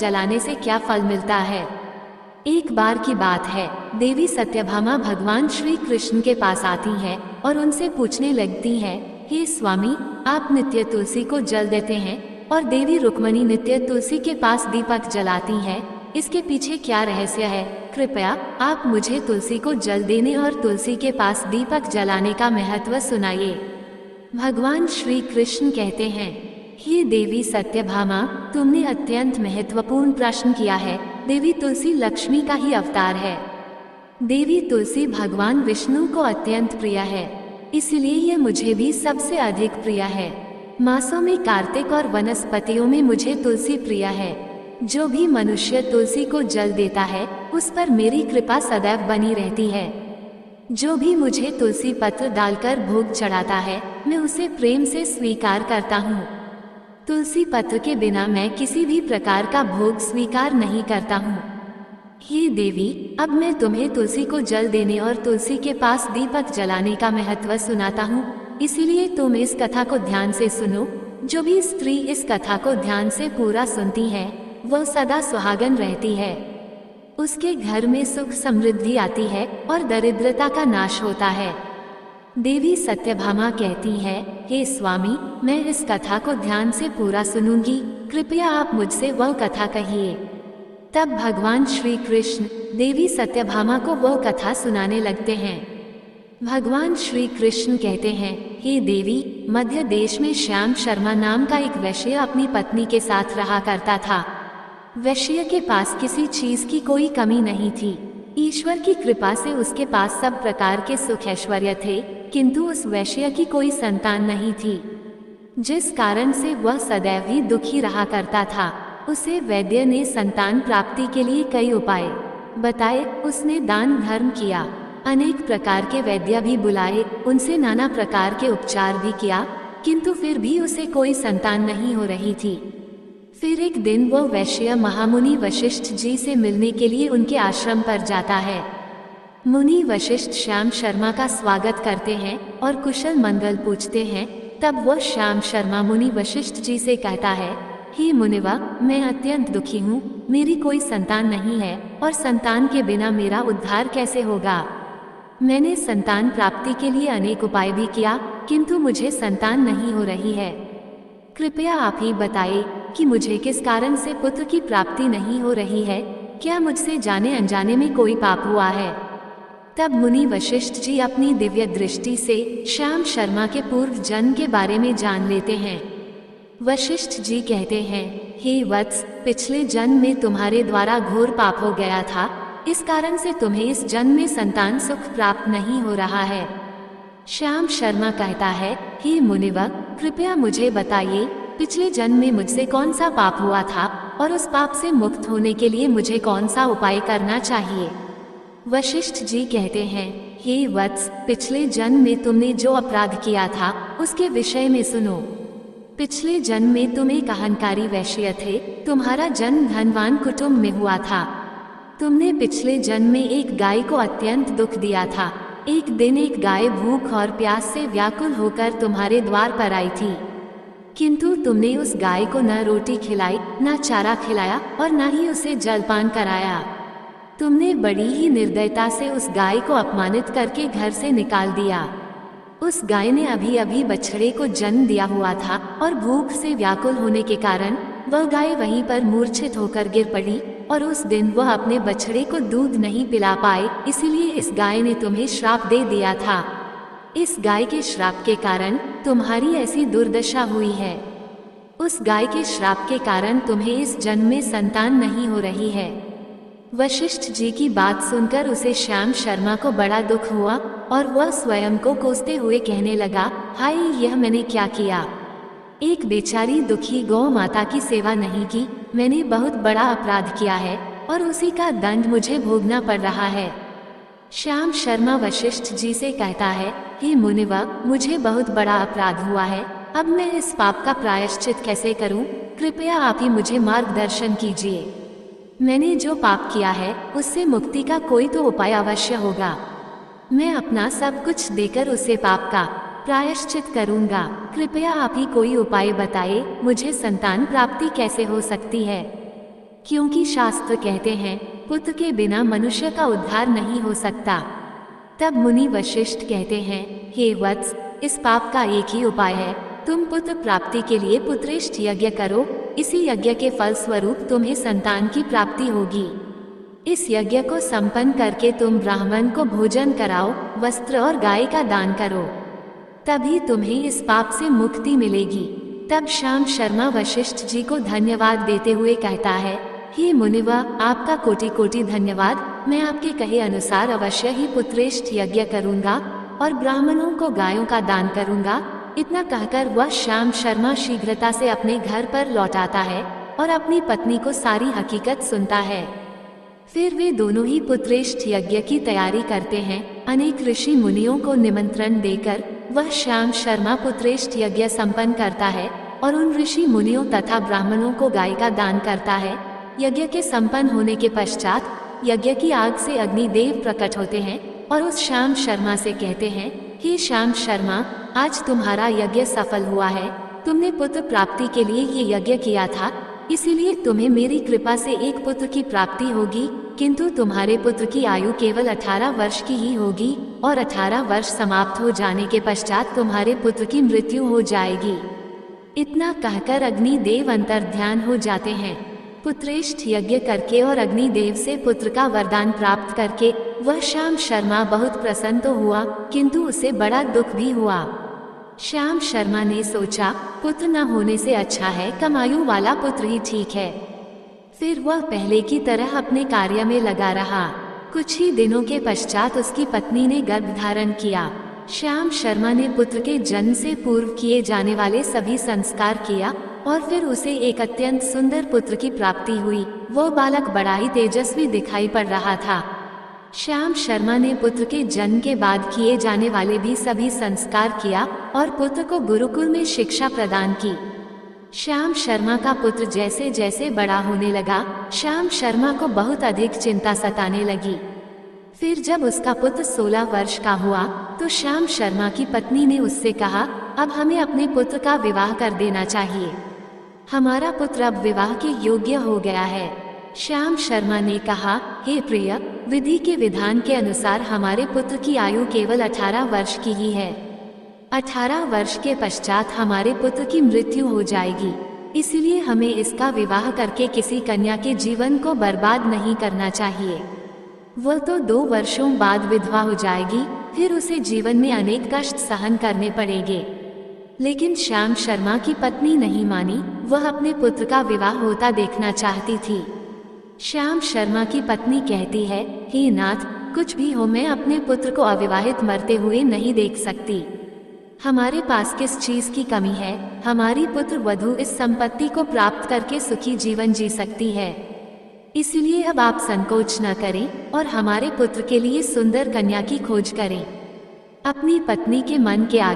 जलाने से क्या फल मिलता है। एक बार की बात है, देवी सत्यभामा भगवान श्री कृष्ण के पास आती है और उनसे पूछने लगती है, हे स्वामी, आप नित्य तुलसी को जल देते हैं और देवी रुक्मणी नित्य तुलसी के पास दीपक जलाती है, इसके पीछे क्या रहस्य है? कृपया आप मुझे तुलसी को जल देने और तुलसी के पास दीपक जलाने का महत्व सुनाइए। भगवान श्री कृष्ण कहते हैं, हे देवी सत्यभामा, तुमने अत्यंत महत्वपूर्ण प्रश्न किया है। देवी तुलसी लक्ष्मी का ही अवतार है। देवी तुलसी भगवान विष्णु को अत्यंत प्रिय है, इसलिए यह मुझे भी सबसे अधिक प्रिय है। मासों में कार्तिक और वनस्पतियों में मुझे तुलसी प्रिय है। जो भी मनुष्य तुलसी को जल देता है, उस पर मेरी कृपा सदैव बनी रहती है। जो भी मुझे तुलसी पत्र डालकर भोग चढ़ाता है, मैं उसे प्रेम से स्वीकार करता हूँ। तुलसी पत्र के बिना मैं किसी भी प्रकार का भोग स्वीकार नहीं करता हूँ। हे देवी, अब मैं तुम्हें तुलसी को जल देने और तुलसी के पास दीपक जलाने का महत्व सुनाता हूँ, इसीलिए तुम इस कथा को ध्यान से सुनो। जो भी स्त्री इस कथा को ध्यान से पूरा सुनती है, वह सदा सुहागन रहती है। उसके घर में सुख समृद्धि आती है और दरिद्रता का नाश होता है। देवी सत्यभामा कहती है, हे स्वामी, मैं इस कथा को ध्यान से पूरा सुनूंगी, कृपया आप मुझसे वह कथा कहिए। तब भगवान श्री कृष्ण देवी सत्यभामा को वह कथा सुनाने लगते हैं। भगवान श्री कृष्ण कहते हैं, हे देवी, मध्य देश में श्याम शर्मा नाम का एक वैश्य अपनी पत्नी के साथ रहा करता था। वैश्य के पास किसी चीज की कोई कमी नहीं थी। ईश्वर की कृपा से उसके पास सब प्रकार के सुख ऐश्वर्य थे, किंतु उस वैश्य की कोई संतान नहीं थी, जिस कारण से वह सदैव ही दुखी रहा करता था। उसे वैद्य ने संतान प्राप्ति के लिए कई उपाय बताए। उसने दान धर्म किया, अनेक प्रकार के वैद्य भी बुलाए, उनसे नाना प्रकार के उपचार भी किया, किंतु फिर भी उसे कोई संतान नहीं हो रही थी। फिर एक दिन वह वैश्य महामुनि वशिष्ठ जी से मिलने के लिए उनके आश्रम पर जाता है। मुनि वशिष्ठ श्याम शर्मा का स्वागत करते हैं और कुशल मंगल पूछते हैं। तब वह श्याम शर्मा मुनि वशिष्ठ जी से कहता है, हे मुनिवा, मैं अत्यंत दुखी हूँ, मेरी कोई संतान नहीं है और संतान के बिना मेरा उद्धार कैसे होगा। मैंने संतान प्राप्ति के लिए अनेक उपाय भी किया, किंतु मुझे संतान नहीं हो रही है। कृपया आप ही बताइए कि मुझे किस कारण से पुत्र की प्राप्ति नहीं हो रही है। क्या मुझसे जाने अनजाने में कोई पाप हुआ है? तब मुनि वशिष्ठ जी अपनी दिव्य दृष्टि से श्याम शर्मा के पूर्व जन्म के बारे में जान लेते हैं। वशिष्ठ जी कहते हैं, हे वत्स, पिछले जन्म में तुम्हारे द्वारा घोर पाप हो गया था, इस कारण से तुम्हें इस जन्म में संतान सुख प्राप्त नहीं हो रहा है। श्याम शर्मा कहता है, हे मुनिवर, कृपया मुझे बताइए, पिछले जन्म में मुझसे कौन सा पाप हुआ था और उस पाप से मुक्त होने के लिए मुझे कौन सा उपाय करना चाहिए। वशिष्ठ जी कहते हैं, हे वत्स, पिछले जन्म में तुमने जो अपराध किया था उसके विषय में सुनो। पिछले जन्म में तुम एक अहंकारी वैश्य थे। तुम्हारा जन्म धनवान कुटुंब में हुआ था। तुमने पिछले जन्म में एक गाय को अत्यंत दुख दिया था। एक दिन एक गाय भूख और प्यास से व्याकुल होकर तुम्हारे द्वार पर आई थी, किंतु तुमने उस गाय को न रोटी खिलाई, न चारा खिलाया और न ही उसे जलपान कराया। तुमने बड़ी ही निर्दयता से उस गाय को अपमानित करके घर से निकाल दिया। उस गाय ने अभी अभी बछड़े को जन्म दिया हुआ था और भूख से व्याकुल होने के कारण वह गाय वहीं पर मूर्छित होकर गिर पड़ी और उस दिन वह अपने बछड़े को दूध नहीं पिला पाए, इसलिए इस गाय ने तुम्हें श्राप दे दिया था। इस गाय के श्राप के कारण तुम्हारी ऐसी दुर्दशा हुई है। उस गाय के श्राप के कारण तुम्हें इस जन्म में संतान नहीं हो रही है। वशिष्ठ जी की बात सुनकर उसे श्याम शर्मा को बड़ा दुख हुआ और वह स्वयं को कोसते हुए कहने लगा, हाय, यह मैंने क्या किया। एक बेचारी दुखी गौ माता की सेवा नहीं की। मैंने बहुत बड़ा अपराध किया है और उसी का दंड मुझे भोगना पड़ रहा है। श्याम शर्मा वशिष्ठ जी से कहता है, हे मुनिवर, मुझे बहुत बड़ा अपराध हुआ है। अब मैं इस पाप का प्रायश्चित कैसे करूं? कृपया आप ही मुझे मार्गदर्शन कीजिए। मैंने जो पाप किया है उससे मुक्ति का कोई तो उपाय अवश्य होगा। मैं अपना सब कुछ देकर उसे पाप का प्रायश्चित करूंगा। कृपया आप ही कोई उपाय बताइए, मुझे संतान प्राप्ति कैसे हो सकती है। क्योंकि शास्त्र कहते हैं पुत्र के बिना मनुष्य का उद्धार नहीं हो सकता। तब मुनि वशिष्ठ कहते हैं, हे वत्स, इस पाप का एक ही उपाय है, तुम पुत्र प्राप्ति के लिए पुत्रेष्ठ यज्ञ करो। इसी यज्ञ के फल स्वरूप तुम्हें संतान की प्राप्ति होगी। इस यज्ञ को संपन्न करके तुम ब्राह्मण को भोजन कराओ, वस्त्र और गाय का दान करो, तभी तुम्हें इस पाप से मुक्ति मिलेगी। तब श्याम शर्मा वशिष्ठ जी को धन्यवाद देते हुए कहता है, हे मुनिवा, आपका कोटि कोटि धन्यवाद। मैं आपके कहे अनुसार अवश्य ही पुत्रेष्ठ यज्ञ करूंगा और ब्राह्मणों को गायों का दान करूंगा। इतना कहकर वह श्याम शर्मा शीघ्रता से अपने घर पर लौट आता है और अपनी पत्नी को सारी हकीकत सुनता है। फिर वे दोनों ही पुत्रेष्ठ यज्ञ की तैयारी करते हैं। अनेक ऋषि मुनियों को निमंत्रण देकर वह श्याम शर्मा पुत्रेष्ठ यज्ञ संपन्न करता है और उन ऋषि मुनियों तथा ब्राह्मणों को गाय का दान करता है। यज्ञ के संपन्न होने के पश्चात यज्ञ की आग से अग्निदेव प्रकट होते हैं और उस श्याम शर्मा से कहते हैं, हे श्याम शर्मा, आज तुम्हारा यज्ञ सफल हुआ है। तुमने पुत्र प्राप्ति के लिए ये यज्ञ किया था, इसीलिए तुम्हें मेरी कृपा से एक पुत्र की प्राप्ति होगी। किंतु तुम्हारे पुत्र की आयु केवल 18 वर्ष की ही होगी और 18 वर्ष समाप्त हो जाने के पश्चात तुम्हारे पुत्र की मृत्यु हो जाएगी। इतना कहकर अग्निदेव अंतर्ध्यान हो जाते हैं। पुत्रेष्ठ यज्ञ करके और अग्निदेव से पुत्र का वरदान प्राप्त करके वह श्याम शर्मा बहुत प्रसन्न तो हुआ, किंतु उसे बड़ा दुख भी हुआ। श्याम शर्मा ने सोचा, पुत्र न होने से अच्छा है कम आयु वाला पुत्र ही ठीक है। फिर वह पहले की तरह अपने कार्य में लगा रहा। कुछ ही दिनों के पश्चात उसकी पत्नी ने गर्भ धारण किया। श्याम शर्मा ने पुत्र के जन्म से पूर्व किए जाने वाले सभी संस्कार किया और फिर उसे एक अत्यंत सुंदर पुत्र की प्राप्ति हुई। वो बालक बड़ा ही तेजस्वी दिखाई पड़ रहा था। श्याम शर्मा ने पुत्र के जन्म के बाद किए जाने वाले भी सभी संस्कार किया और पुत्र को गुरुकुल में शिक्षा प्रदान की। श्याम शर्मा का पुत्र जैसे जैसे बड़ा होने लगा, श्याम शर्मा को बहुत अधिक चिंता सताने लगी। फिर जब उसका पुत्र 16 वर्ष का हुआ तो श्याम शर्मा की पत्नी ने उससे कहा, अब हमें अपने पुत्र का विवाह कर देना चाहिए। हमारा पुत्र अब विवाह के योग्य हो गया है। श्याम शर्मा ने कहा, हे प्रिय, विधि के विधान के अनुसार हमारे पुत्र की आयु केवल 18 वर्ष की ही है। 18 वर्ष के पश्चात हमारे पुत्र की मृत्यु हो जाएगी, इसलिए हमें इसका विवाह करके किसी कन्या के जीवन को बर्बाद नहीं करना चाहिए। वह तो 2 वर्षों बाद विधवा हो जाएगी, फिर उसे जीवन में अनेक कष्ट सहन करने पड़ेंगे। लेकिन श्याम शर्मा की पत्नी नहीं मानी, वह अपने पुत्र का विवाह होता देखना चाहती थी। श्याम शर्मा की पत्नी कहती है, हे नाथ, कुछ भी हो, मैं अपने पुत्र को अविवाहित मरते हुए नहीं देख सकती। हमारे पास किस चीज की कमी है? हमारी पुत्र वधू इस संपत्ति को प्राप्त करके सुखी जीवन जी सकती है। इसलिए अब आप संकोच न करें और हमारे पुत्र के लिए सुंदर कन्या की खोज करें। अपनी पत्नी के मन के आगे